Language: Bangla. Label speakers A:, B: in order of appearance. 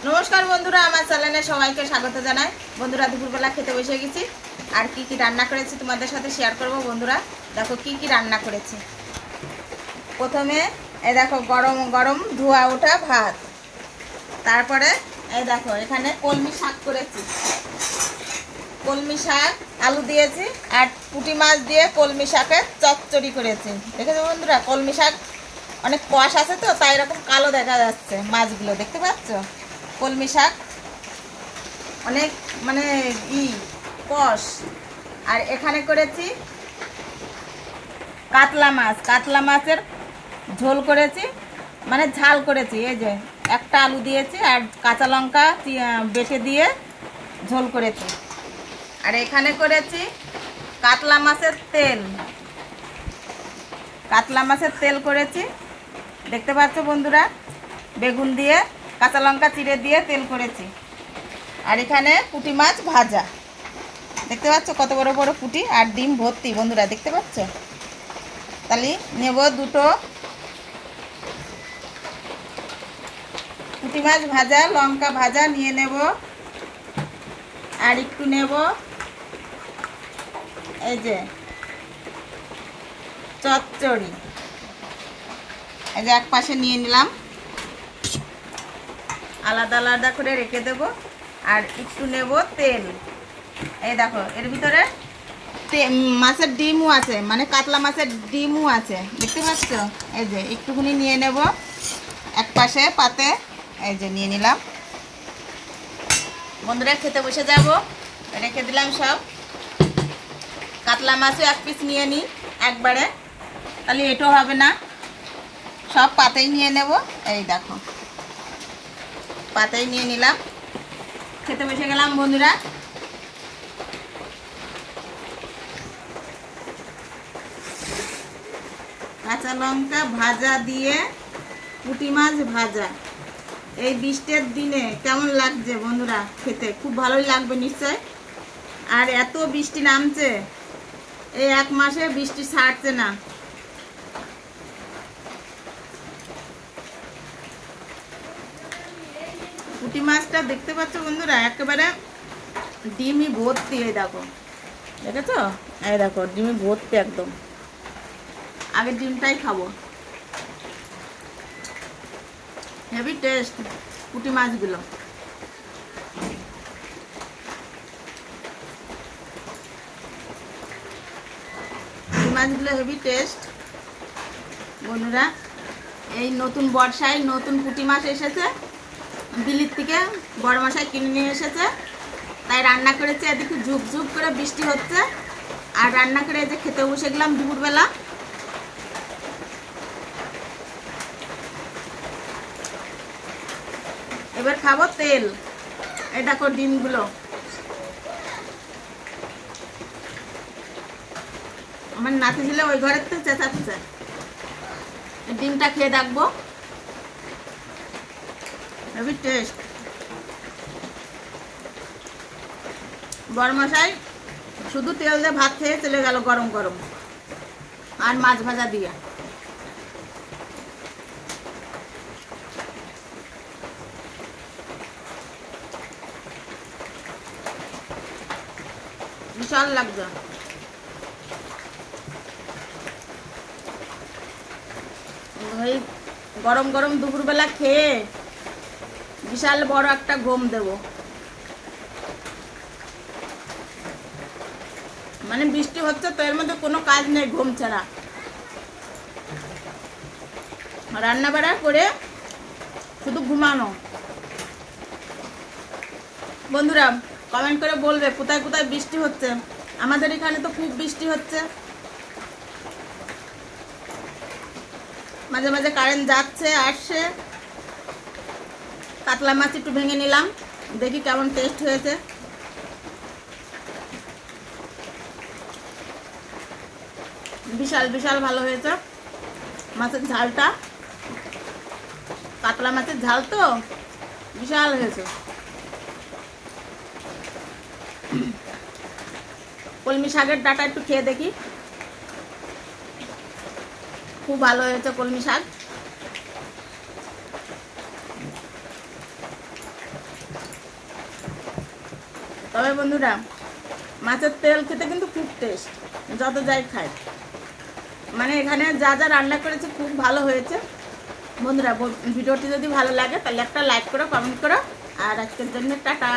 A: নমস্কার বন্ধুরা, আমার চ্যানেলে সবাইকে স্বাগত জানাই। বন্ধুরা, দুপুরবেলা খেতে বসে গেছি। আর কি কি রান্না করেছি তোমাদের সাথে শেয়ার করব। বন্ধুরা দেখো কি কি রান্না করেছি। প্রথমে এই দেখো গরম গরম ধোয়া ওঠা ভাত। তারপরে এই দেখো এখানে কলমি শাক করেছি। কলমি শাক আলু দিয়েছি আর পুঁটি মাছ দিয়ে কলমি শাকের চচ্চড়ি করেছি। দেখেছো বন্ধুরা, কলমি শাক অনেক কষ আছে তো, তাই এরকম কালো দেখা যাচ্ছে মাছগুলো, দেখতে পাচ্ছ? কলমি শাক অনেক মানে কষ। আর এখানে করেছি কাতলা মাছ। কাতলা মাছের ঝোল করেছি, মানে ঝাল করেছি। এই যে একটা আলু দিয়েছি আর কাঁচা লঙ্কা বেটে দিয়ে ঝোল করেছি। আর এখানে করেছি কাতলা মাছের তেল। কাতলা মাছের তেল করেছি, দেখতে পাচ্ছ বন্ধুরা। বেগুন দিয়ে কাঁচা লঙ্কা চিড়ে দিয়ে তেল করেছি। আর এখানে পুঁটি মাছ ভাজা, দেখতে পাচ্ছ কত বড় বড় পুঁটি, আর ডিম ভর্তি বন্ধুরা, দেখতে পাচ্ছ? তাহলে নেব দুটো পুঁটি মাছ ভাজা, লঙ্কা ভাজা নিয়ে নেব। আর একটু নেব এই যে চচ্চড়ি, এই যে এক পাশে নিয়ে নিলাম, আলাদা আলাদা করে রেখে দেব। আর একটু নেব তেল। এই দেখো এর ভিতরে মাছের ডিমও আছে, মানে কাতলা মাছের ডিমও আছে, দেখতে পাচ্ছ? এই যে একটুখানি নিয়ে নেব এক পাশে পাতে, এই যে নিয়ে নিলাম। বন্ধুরা খেতে বসে যাব, রেখে দিলাম সব। কাতলা মাছও এক পিস নিয়ে নিই একবারে, তাহলে এটাও হবে না, সব পাতেই নিয়ে নেব। এই দেখো পাতেই নিয়ে নিলাম, খেতে বসে গেলাম বন্ধুরা। কাঁচা লঙ্কা ভাজা দিয়ে পুঁটি মাছ ভাজা, এই বৃষ্টির দিনে কেমন লাগছে বন্ধুরা খেতে? খুব ভালোই লাগবে নিশ্চয়। আর এত বৃষ্টি নামছে, এই এক মাসে বৃষ্টি ছাড়ছে না। পুঁটি মাছটা দেখতে পাচ্ছ বন্ধুরা, একেবারে ডিমই ভর্তি। এই দেখো, দেখেছো? এই দেখো ডিমই ভর্তি একদম। আগে ডিমটাই খাবো, হেভি টেস্ট পুঁটি মাছগুলো। পুঁটি মাছগুলো হেভি টেস্ট বন্ধুরা। এই নতুন বর্ষায় নতুন পুঁটি মাছ এসেছে, দিল্লির থেকে বড় মশাই কিনে নিয়ে এসেছে, তাই রান্না করেছে। এদিকে ঝুপ ঝুপ করে বৃষ্টি হচ্ছে, আর রান্না করে যে খেতে বসে গেলাম দুপুরবেলা। এবার খাবো তেল। এই দেখো ডিমগুলো, আমার নাতি ছিল ওই ঘরের থেকে চেঁচাচ্ছে। ডিমটা খেয়ে দেখবো, হেভি টেস্ট। বড় মশাই শুধু তেল দিয়ে ভাত খেয়ে চলে গেল গরম গরম, আর মাছ ভাজা দিয়ে। বিশাল লাগছে। ওই গরম গরম দুপুরবেলা খেয়ে বিশাল বড় একটা ঘুম দেব। মানে বৃষ্টি হচ্ছে তো, এর মধ্যে কোনো কাজ নেই ঘুম ছাড়া। রান্না বাড়া করে শুধু ঘুমানো। বন্ধুরা কমেন্ট করে বলবে কোথায় কোথায় বৃষ্টি হচ্ছে। আমাদের এখানে তো খুব বৃষ্টি হচ্ছে, মাঝে মাঝে কারেন্ট যাচ্ছে আসছে। কাতলা মাছ একটু ভেঙে নিলাম, দেখি কেমন টেস্ট হয়েছে। বিশাল বিশাল ভালো হয়েছে মাছের ঝালটা। কাতলা মাছের ঝাল তো বিশাল হয়েছে। কলমি শাকের ডাঁটা একটু খেয়ে দেখি, খুব ভালো হয়েছে কলমি শাক। তবে বন্ধুরা মাছের তেল খেতে কিন্তু খুব টেস্ট, যত যাই খায়। মানে এখানে যা যা রান্না করেছি খুব ভালো হয়েছে বন্ধুরা। ভিডিওটি যদি ভালো লাগে তাহলে একটা লাইক করো, কমেন্ট করো। আর আজকের জন্য টাটা।